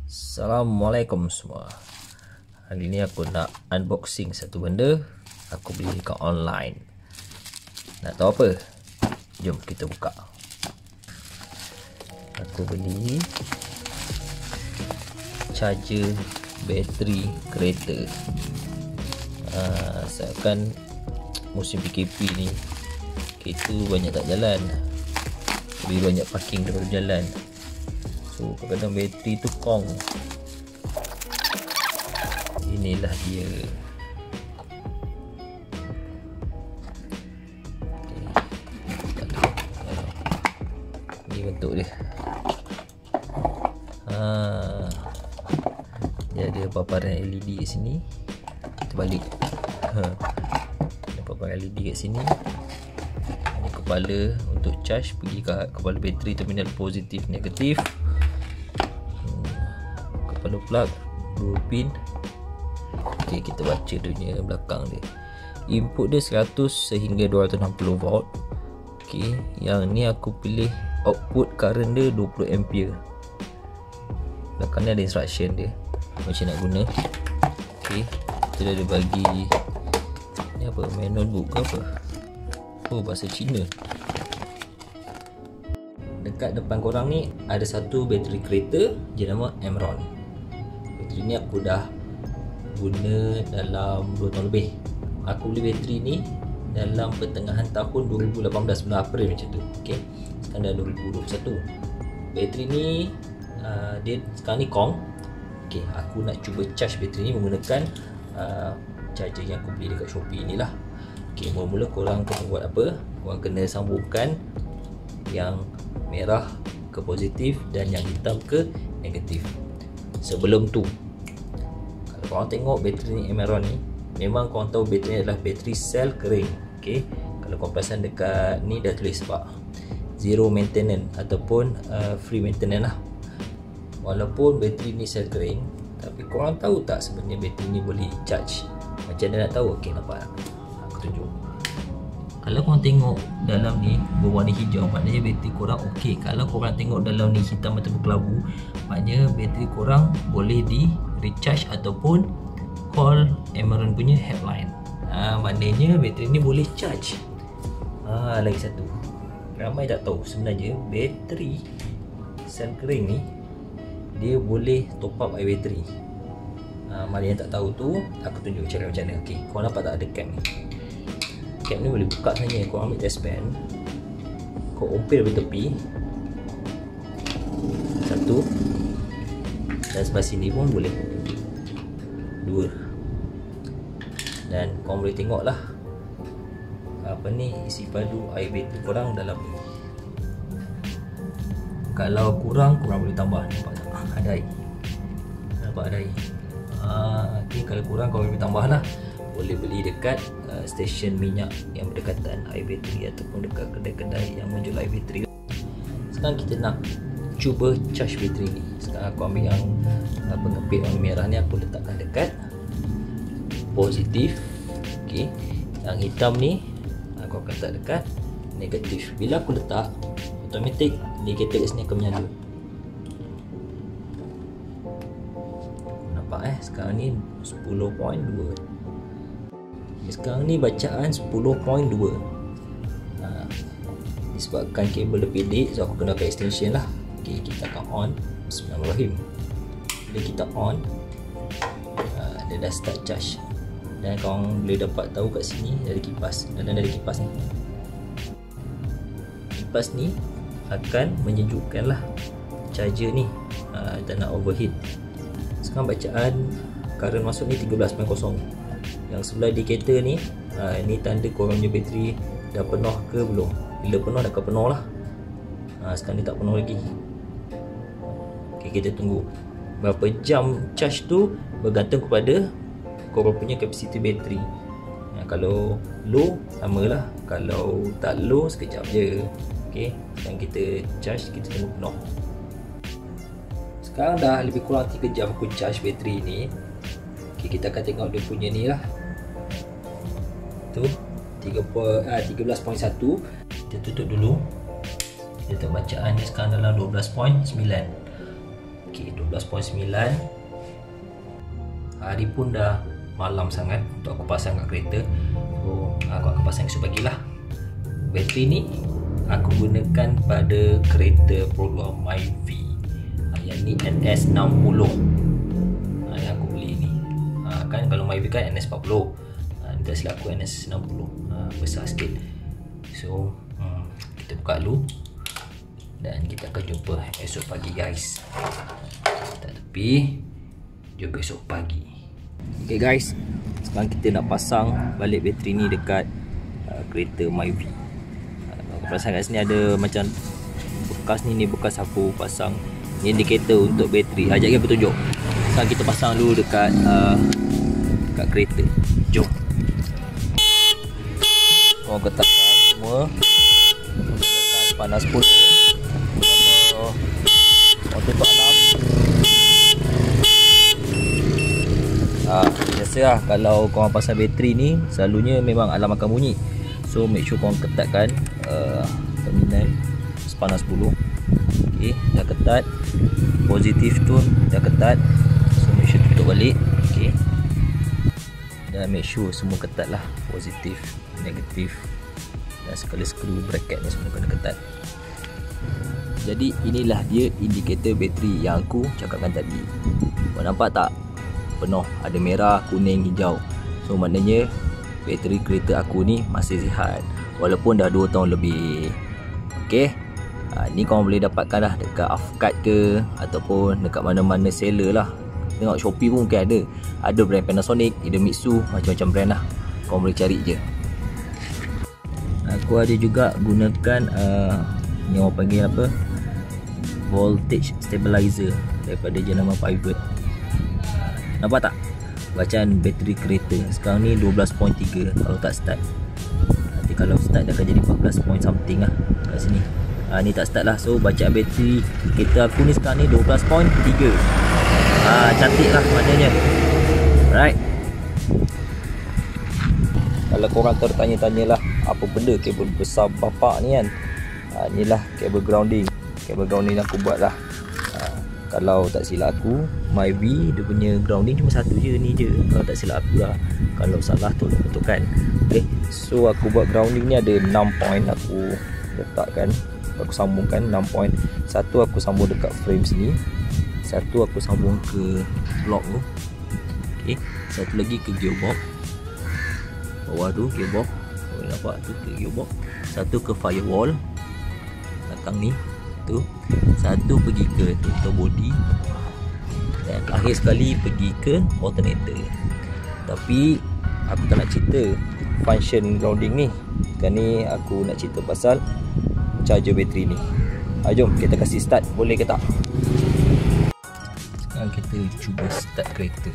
Assalamualaikum semua. Hari ni aku nak unboxing satu benda aku beli dekat online. Nak tahu apa? Jom kita buka. Aku beli charger bateri kereta. Seakan musim PKP ni kereta banyak tak jalan, lebih banyak parking daripada jalan. So kadang-kadang bateri tu kong. Inilah dia. Ini bentuk dia. Dia ada paparan LED kat sini. Kita balik. Ada paparan LED kat sini. Ini kepala untuk charge, pergi ke kepala bateri terminal positif negatif. Kepala plug 2 pin. Okey, kita baca dunia belakang dia. Input dia 100 sehingga 260 volt. Okey, yang ni aku pilih output current dia 20 ampere. Belakang ni ada instruction dia macam nak guna. Okey, kita dah ada bagi ni apa, manual book ke apa. Oh, bahasa Cina. Dekat depan korang ni ada satu bateri kereta jenama Emron. Bateri ni aku dah guna dalam 2 tahun lebih. Aku beli bateri ni dalam pertengahan tahun 2018, bulan April macam tu. Okey, sekarang dah 2021. Bateri ni dia sekarang ni kong. Okey, aku nak cuba charge bateri ni menggunakan charger yang aku beli dekat Shopee ni lah. Okey, mula-mula korang kena buat apa? Korang kena sambungkan yang merah ke positif dan yang hitam ke negatif. Sebelum tu, kalau korang tengok bateri ni Emron ni, memang korang tahu bateri ni adalah bateri sel kering. Okey, kalau korang perasan dekat ni dah tulis sebab zero maintenance ataupun free maintenance lah. Walaupun bateri ni sel kering, tapi korang tahu tak sebenarnya bateri ni boleh charge? Macam mana nak tahu? Okey, nampak tak? Aku tunjuk. Kalau korang tengok dalam ni berwarna hijau, maknanya bateri korang okey. Kalau korang tengok dalam ni hitam ataupun kelabu, maknanya bateri korang boleh di recharge ataupun call Emron punya helpline. Maknanya bateri ni boleh charge. Lagi satu, ramai tak tahu sebenarnya bateri sel kering ni dia boleh top up air bateri. Mana yang tak tahu tu, aku tunjuk cara macam mana. Okey, korang nampak tak ada cap ni? Cap ni boleh buka saja. Korang ambil test pen, kau umpil dari tepi satu, dan sebelah sini pun boleh dua. Dan korang boleh tengok lah apa ni, isi padu air bateri korang dalam ni. Kalau kurang, korang boleh tambah. Nampak tak? Ada air. Nampak ada air. Okay, kalau kurang korang boleh tambah lah. Boleh beli dekat stesen minyak yang berdekatan air bateri ataupun dekat kedai-kedai yang menjual air bateri. Sekarang kita nak cuba charge bateri ni. Sekarang aku ambil yang pengepit warna merah ni, aku letakkan dekat positif. Okay, yang hitam ni aku akan letak dekat negatif. Bila aku letak, automatik indikator kat sini akan menyala. Nampak sekarang ni 10.2. Sekarang ni bacaan 10.2. Disebabkan kabel dia pendek, so aku kena pakai extension lah. Okay, kita akan on. Bismillahirrahmanirrahim. Bila kita on, dia dah start charge. Dan korang boleh dapat tahu kat sini ada kipas. Dan ada kipas ni. Kipas ni akan menyejukkan lah charger ni dan nak overheat. Sekarang bacaan current masuk ni 13.0. Yang sebelah indikator ni, ni tanda korang punya bateri dah penuh ke belum. Bila penuh, dah akan penuh lah. Sekarang ni tak penuh lagi. Okay, kita tunggu. Berapa jam charge tu bergantung kepada korang punya kapasiti bateri. Kalau low, lama lah. Kalau tak low, sekejap je. Okay, sekarang kita charge, kita tunggu penuh. Sekarang dah lebih kurang 3 jam aku charge bateri ni. Okay, kita akan tengok dia punya ni lah. Tu 13.1. Kita tutup dulu. Kita tengok bacaan ni sekarang dalam 12.9. Okay, 12.9. Hari pun dah malam sangat untuk aku pasang kat kereta. So aku akan pasang esok pagi lah. Bateri ni aku gunakan pada kereta program Myvi, yang ni NS60. Yang aku beli ni. Kan kalau Myvi kan NS40. Ni tak silap aku NS60. Besar sikit. So kita buka dulu dan kita akan jumpa esok pagi guys. Tak tepi, jumpa esok pagi. Okay guys, sekarang kita nak pasang balik bateri ni dekat kereta Myvi. Aku perasan kat sini ada macam bekas ni bekas aku pasang indikator untuk bateri. Sekejap lagi bertunjuk. Sekarang kita pasang dulu dekat dekat kereta. Jom. Korang ketatkan semua. Tekan panas 10. Korang tutup alarm. Biasalah kalau korang pasang bateri ni, selalunya memang alarm akan bunyi. So make sure korang ketatkan terminal sepanas 10. Okay, dah ketat. Positif tu dah ketat. So make sure tutup balik. Okay, dan make sure semua ketat lah. Positif, negatif, dan sekali skru bracket ni semua kena ketat. Jadi inilah dia indikator bateri yang aku cakapkan tadi. Kau nampak tak? Penuh, ada merah, kuning, hijau. So maknanya bateri kereta aku ni masih sihat walaupun dah 2 tahun lebih. Okay, ni korang boleh dapatkan lah dekat Afkat ke ataupun dekat mana-mana seller lah. Tengok Shopee pun mungkin ada. Ada brand Panasonic, Idemitsu, macam-macam brand lah. Korang boleh cari je. Aku ada juga gunakan ni orang panggil apa, voltage stabilizer daripada jenama Pivot. Nampak tak bacaan bateri kereta sekarang ni 12.3 kalau tak start. Nanti kalau start dia akan jadi 14 point something lah kat sini. Ni tak start lah. So bacaan bateri kereta aku ni sekarang ni 12.3. Cantik lah maknanya. Alright, kalau korang tertanya-tanya lah apa benda kabel besar bapak ni kan, inilah kabel grounding. Kabel grounding aku buat lah. Kalau tak silap aku, Myvi dia punya grounding cuma satu je, ni je. Kalau tak silap aku lah. Kalau salah tu betulkan. Okay, so aku buat grounding ni ada 6 point aku letakkan. Aku sambungkan 6 point. Satu aku sambung dekat frame sini. Satu aku sambung ke block tu. Okay, satu lagi ke gearbox. Bawah tu gearbox. Boleh nampak tu ke gearbox. Satu ke firewall belakang ni tu. Satu pergi ke turbo body. Dan akhir sekali pergi ke alternator. Tapi aku tak nak cerita function grounding ni. Sekarang ni aku nak cerita pasal charger bateri ni. Jom kita kasih start, boleh ke tak? Sekarang kita cuba start kereta.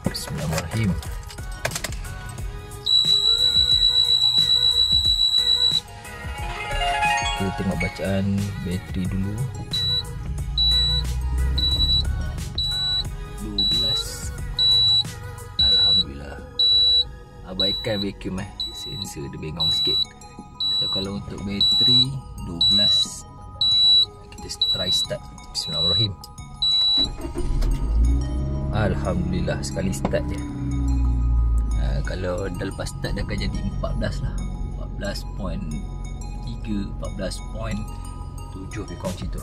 Bismillahirrahmanirrahim. Kita tengok bacaan bateri dulu. 12. Alhamdulillah. Abaikan vacuum sensor dia bengong sikit. So kalau untuk bateri 12, kita try start. Bismillahirrahmanirrahim. Alhamdulillah, sekali start je. Kalau dah lepas start dia akan jadi 14 lah. 14.3, 14.7 lebih kurang macam tu.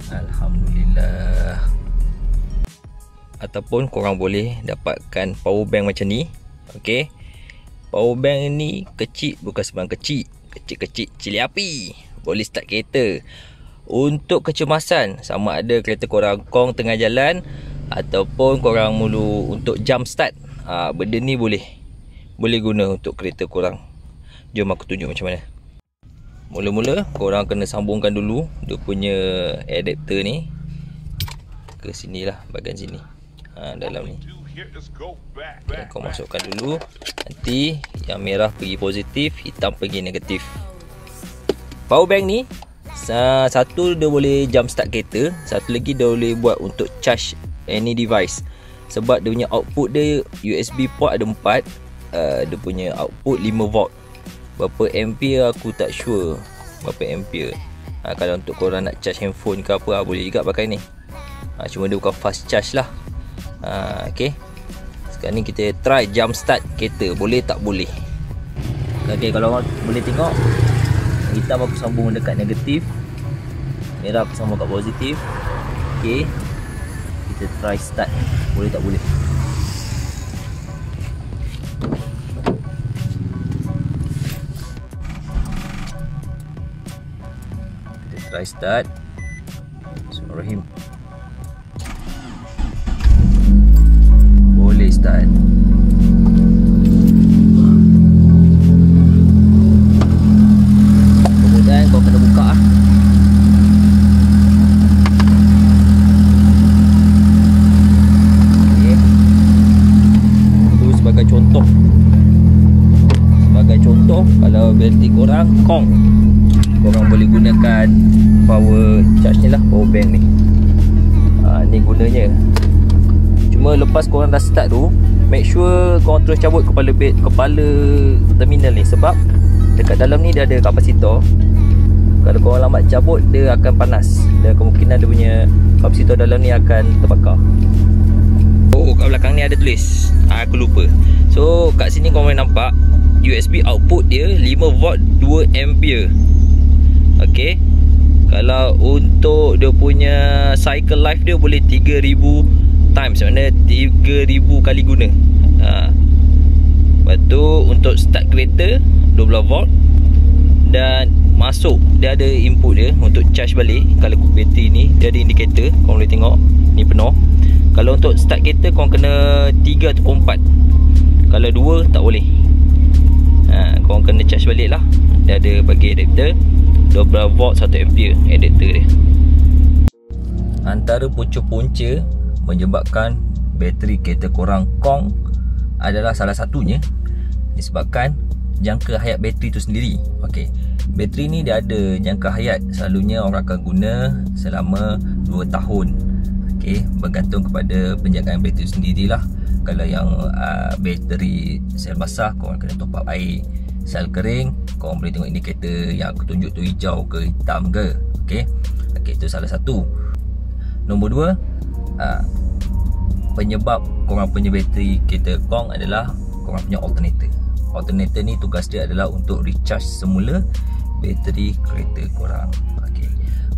Alhamdulillah. Ataupun korang boleh dapatkan power bank macam ni. Okay, power bank ni kecil, bukan sembarang kecil. Kecil-kecil cili api. Boleh start kereta. Untuk kecemasan, sama ada kereta korang kong tengah jalan ataupun korang mulu untuk jump start, benda ni boleh guna untuk kereta korang. Jom aku tunjuk macam mana. Mula-mula korang kena sambungkan dulu dia punya adapter ni ke sini lah, bahagian sini, dalam ni. Okay, kau masukkan dulu. Nanti yang merah pergi positif, hitam pergi negatif. Power bank ni, satu dia boleh jump start kereta, satu lagi dia boleh buat untuk charge any device. Sebab dia punya output dia USB port ada 4, dia punya output 5 volt. Berapa ampere aku tak sure berapa ampere. Kalau untuk korang nak charge handphone ke apa, boleh juga pakai ni. Cuma dia bukan fast charge lah. Okay, sekarang ni kita try jump start kereta. Boleh tak boleh? Okay, kalau boleh tengok, hitam aku sambung dekat negatif, merah aku sambung kat positif. Okay, kita try start. Boleh tak boleh? Kita try start. Bismillahirrahmanirrahim. Boleh start. Kemudian kau kena buka lah. Okay. Itu sebagai contoh. Sebagai contoh, kalau bateri korang kong, korang boleh gunakan power charge ni lah, power bank ni. Ni gunanya. Cuma lepas korang dah start tu, make sure korang terus cabut kepala terminal ni, sebab dekat dalam ni dia ada kapasitor. Kalau korang lambat cabut, dia akan panas dan kemungkinan dia punya kapasitor dalam ni akan terbakar. Oh, kat belakang ni ada tulis, aku lupa. So kat sini korang boleh nampak USB output dia 5V 2A. Okay, kalau untuk dia punya cycle life dia boleh 3000 times, maknanya 3000 kali guna. Lepas tu untuk start kereta 12V, dan masuk dia ada input dia untuk charge balik. Kalau bateri ni dia ada indikator, korang boleh tengok ni penuh. Kalau untuk start kereta korang kena 3 ataupun 4. Kalau 2 tak boleh. Korang kena charge balik lah. Dia ada bagi adapter 12V 1A adapter dia. Antara punca-punca menyebabkan bateri kereta korang kong adalah salah satunya disebabkan jangka hayat bateri tu sendiri. Okey, bateri ni dia ada jangka hayat, selalunya orang akan guna selama 2 tahun. Okey, bergantung kepada penjagaan bateri sendirilah. Kalau yang bateri sel basah, korang kena top up air. Sel kering, korang boleh tengok indikator yang aku tunjuk tu hijau ke hitam ke. Okey, itu salah satu. Nombor 2, penyebab korang punya bateri kereta kong adalah korang punya alternator. Alternator ni tugas dia adalah untuk recharge semula bateri kereta korang. Okay,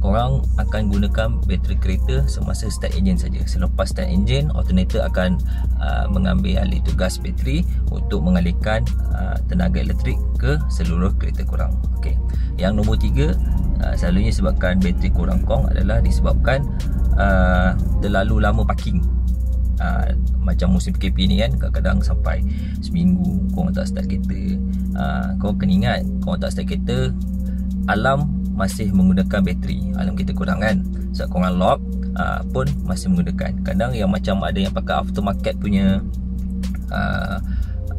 korang akan gunakan bateri kereta semasa start engine saja. Selepas start engine, alternator akan mengambil alih tugas bateri untuk mengalihkan tenaga elektrik ke seluruh kereta korang. Okay, yang nombor 3, selalunya sebabkan bateri korang kong adalah disebabkan terlalu lama parking. Macam musim PKP ni kan, kadang-kadang sampai seminggu korang tak start kereta. Korang kena ingat, korang tak start kereta, alarm masih menggunakan bateri, alarm kereta korang kan. Sebab korang lock pun masih menggunakan. Kadang yang macam ada yang pakai aftermarket punya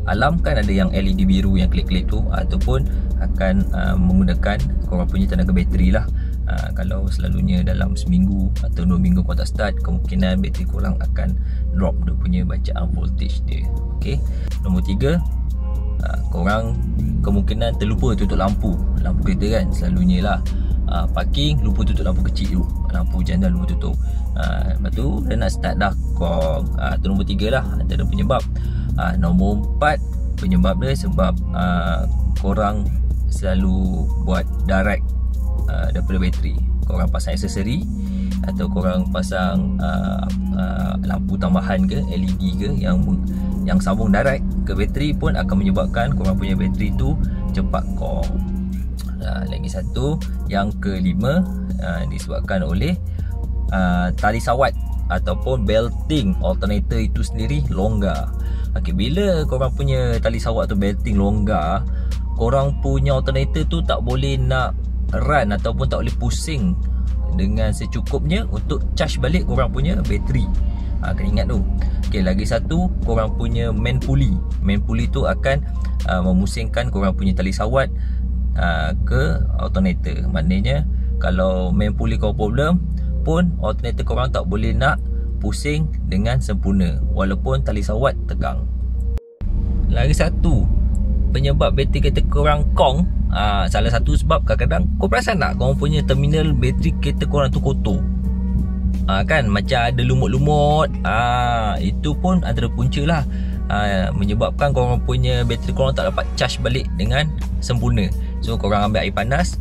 alarm kan, ada yang LED biru yang klik-klik tu, ataupun akan menggunakan korang punya tenaga bateri lah. Kalau selalunya dalam seminggu atau 2 minggu korang tak start, kemungkinan bateri korang akan drop dia punya bacaan voltage dia. Okay, nombor 3, korang kemungkinan terlupa tutup lampu kereta kan, selalunya lah. Parking lupa tutup lampu kecil tu, lampu jandal lupa tutup. Lepas tu dah nak start dah kong. Itu nombor 3 lah antara penyebab. Nombor 4, penyebab dia sebab korang selalu buat direct daripada bateri. Korang pasang aksesori atau korang pasang lampu tambahan ke, LED ke, yang sambung direct ke bateri pun akan menyebabkan korang punya bateri tu cepat kong. Lagi satu, yang kelima, disebabkan oleh tali sawat ataupun belting alternator itu sendiri longgar. Okay, bila korang punya tali sawat tu belting longgar, korang punya alternator tu tak boleh nak run ataupun tak boleh pusing dengan secukupnya untuk charge balik korang punya bateri. Kena ingat tu. Okay, lagi satu, korang punya main pulley tu akan memusingkan korang punya tali sawat ke alternator. Maknanya kalau main pulley kau problem pun, alternator korang tak boleh nak pusing dengan sempurna walaupun tali sawat tegang. Lagi satu penyebab bateri kereta korang kong Salah satu sebab kadang-kadang kau perasan tak korang punya terminal bateri kereta korang tu kotor, kan macam ada lumut-lumut. Itu pun antara punca lah, menyebabkan korang punya bateri korang tak dapat charge balik dengan sempurna. So korang ambil air panas,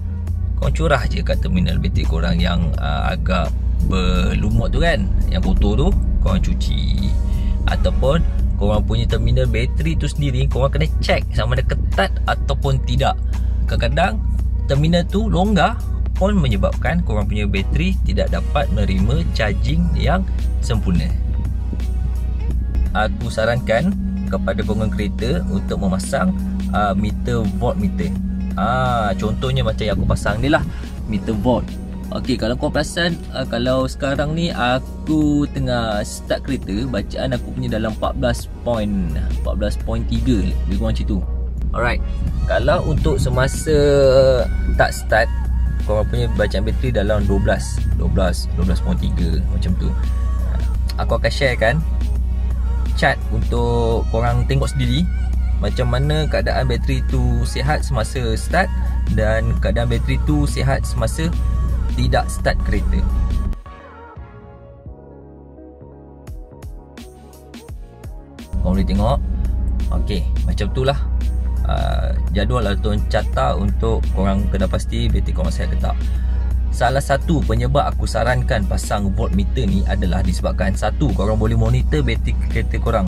korang curah je kat terminal bateri korang yang agak berlumut tu kan, yang kotor tu korang cuci. Ataupun korang punya terminal bateri tu sendiri korang kena check sama ada ketat ataupun tidak. Kadang-kadang terminal tu longgar pun menyebabkan korang punya bateri tidak dapat menerima charging yang sempurna. Aku sarankan kepada pengguna kereta untuk memasang meter voltmeter. Contohnya macam yang aku pasang ni lah, meter volt. Okey, kalau kau perasan, kalau sekarang ni aku tengah start kereta, bacaan aku punya dalam 14.3 lebih kurang macam tu. Alright, kalau untuk semasa tak start, korang punya bacaan bateri dalam 12.3 macam tu. Aku akan sharekan chart untuk korang tengok sendiri macam mana keadaan bateri tu sihat semasa start dan keadaan bateri tu sihat semasa tidak start kereta. Korang boleh tengok. Okey, macam tu lah jadual ataupun carta untuk korang kena pasti bateri korang sihat ke tak. Salah satu penyebab aku sarankan pasang voltmeter ni adalah disebabkan, satu, korang boleh monitor bateri kereta korang.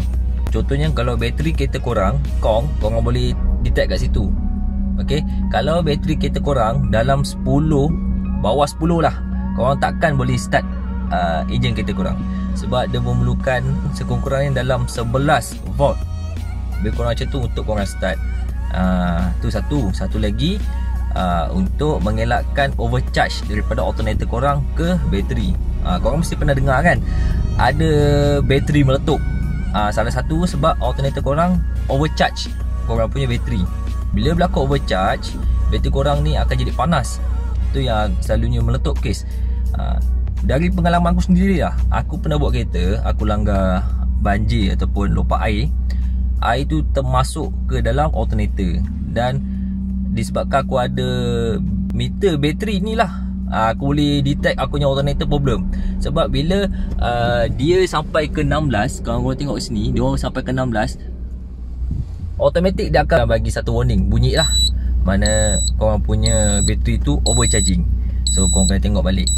Contohnya kalau bateri kereta korang kong, korang boleh detect kat situ. Okey, kalau bateri kereta korang dalam 10, bawah 10 lah, korang takkan boleh start enjin kereta korang, sebab dia memerlukan sekurang-kurangnya dalam 11 volt lebih kurang macam tu untuk korang start. Tu satu lagi, untuk mengelakkan overcharge daripada alternator korang ke bateri. Korang mesti pernah dengar kan, ada bateri meletup. Salah satu sebab alternator korang overcharge korang punya bateri. Bila berlaku overcharge, bateri korang ni akan jadi panas. Itu yang selalunya meletup kes. Dari pengalaman aku sendiri lah, aku pernah buat kereta, aku langgar banjir ataupun lopak air. Air tu termasuk ke dalam alternator, dan disebabkan aku ada meter bateri ni lah, aku boleh detect aku punya alternator problem. Sebab bila dia sampai ke 16, kalau korang tengok sini, dia orang sampai ke 16, automatic dia akan bagi satu warning, bunyi lah mana korang punya bateri tu overcharging. So korang kena tengok balik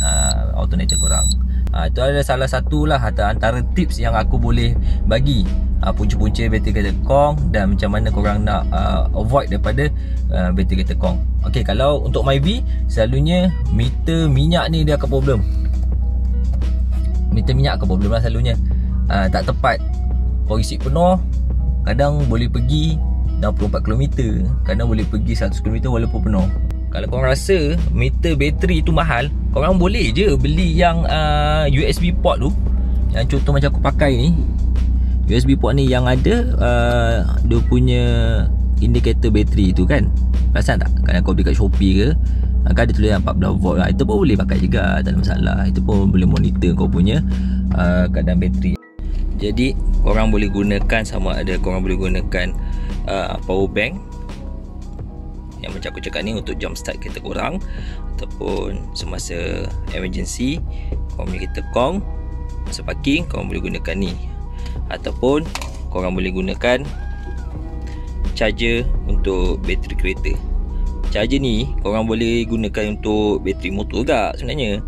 alternator korang. Itu adalah salah satu lah antara tips yang aku boleh bagi, punca-punca bateri kereta kong dan macam mana korang nak avoid daripada bateri kereta kong. Okey, kalau untuk Myvi, selalunya meter minyak ni dia akan problem. Meter minyak akan problem lah selalunya. Tak tepat, kau isi penuh, kadang boleh pergi 64 km, kadang boleh pergi 100 km walaupun penuh. Kalau korang rasa meter bateri tu mahal, korang boleh je beli yang USB port tu. Yang contoh macam aku pakai ni, USB port ni yang ada dia punya indikator bateri tu kan. Perasan tak? Kalau kau beli kat Shopee ke, kan ada tulisan 14 volt lah. Itu pun boleh pakai juga, tak ada masalah. Itu pun boleh monitor kau punya keadaan bateri. Jadi korang boleh gunakan, sama ada korang boleh gunakan power bank yang macam aku cakap ni untuk jump start kereta korang, ataupun semasa emergency korang punya kereta kong, masa parking korang boleh gunakan ni, ataupun korang boleh gunakan charger untuk bateri kereta. Charger ni korang boleh gunakan untuk bateri motor juga sebenarnya.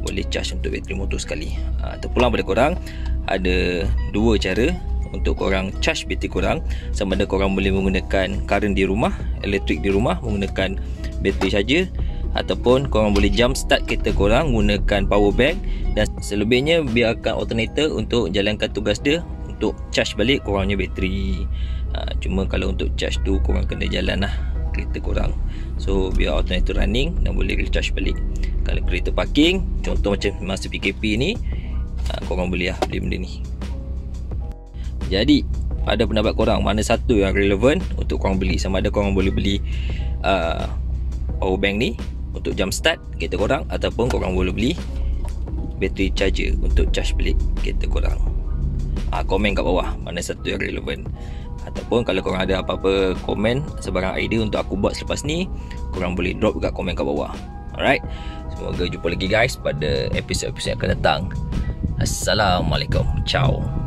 Boleh charge untuk bateri motor sekali. Terpulang pada korang, ada dua cara untuk korang charge bateri korang. Sama ada korang boleh menggunakan current di rumah, elektrik di rumah menggunakan bateri charger, ataupun korang boleh jump start kereta korang menggunakan power bank, dan selebihnya biarkan alternator untuk jalankan tugas dia untuk charge balik korangnya bateri. Cuma kalau untuk charge tu korang kena jalan lah kereta korang, so biar alternator running dan boleh recharge balik. Kalau kereta parking, contoh macam masa PKP ni, korang boleh lah beli benda ni. Jadi pada pendapat korang, mana satu yang relevan untuk korang beli? Sama ada korang boleh beli power bank ni untuk jump start kereta korang, ataupun korang boleh beli battery charger untuk charge balik kereta korang. Komen kat bawah mana satu yang relevan. Ataupun kalau korang ada apa-apa komen, sebarang idea untuk aku buat selepas ni, korang boleh drop kat komen kat bawah. Alright, semoga jumpa lagi guys pada episod-episod yang akan datang. Assalamualaikum. Ciao.